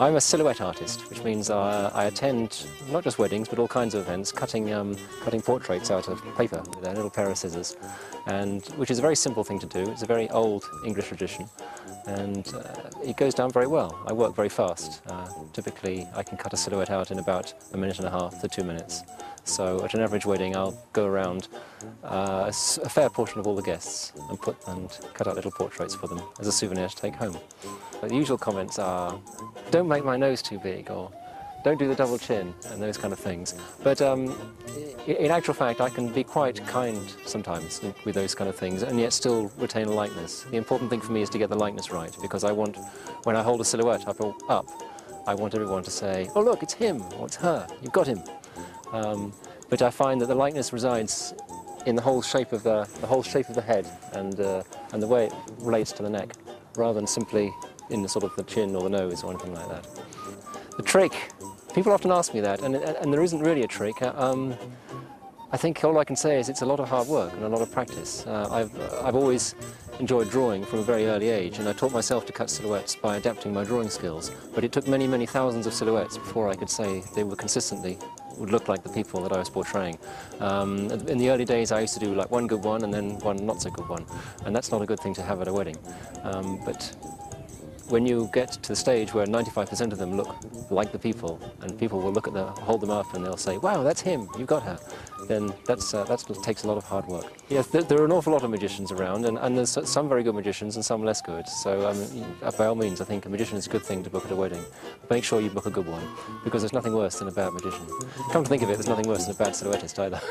I'm a silhouette artist, which means I attend not just weddings but all kinds of events, cutting portraits out of paper with a little pair of scissors, and which is a very simple thing to do. It's a very old English tradition, and it goes down very well. I work very fast. Typically I can cut a silhouette out in about 1.5 to 2 minutes. So at an average wedding I'll go around a fair portion of all the guests and cut out little portraits for them as a souvenir to take home. The usual comments are, don't make my nose too big, or don't do the double chin, and those kind of things. But in actual fact I can be quite kind sometimes with those kind of things and yet still retain a likeness. The important thing for me is to get the likeness right, because I want, when I hold a silhouette up, I want everyone to say, oh look, it's him, or it's her, you've got him. But I find that the likeness resides in the whole shape of the head and the way it relates to the neck, rather than simply in the sort of the chin or the nose or anything like that. The trick, people often ask me that, and there isn't really a trick. I think all I can say is it's a lot of hard work and a lot of practice. I've always enjoyed drawing from a very early age, and I taught myself to cut silhouettes by adapting my drawing skills. But it took many, many thousands of silhouettes before I could say they were consistently would look like the people that I was portraying. In the early days I used to do like one good one and then one not so good one, and that's not a good thing to have at a wedding. But when you get to the stage where 95% of them look like the people, and people will look at hold them up and they'll say, wow, that's him, you've got her, then that takes a lot of hard work. Yes, there are an awful lot of magicians around, and there's some very good magicians and some less good. So by all means, I think a magician is a good thing to book at a wedding. Make sure you book a good one, because there's nothing worse than a bad magician. Come to think of it, there's nothing worse than a bad silhouettist either.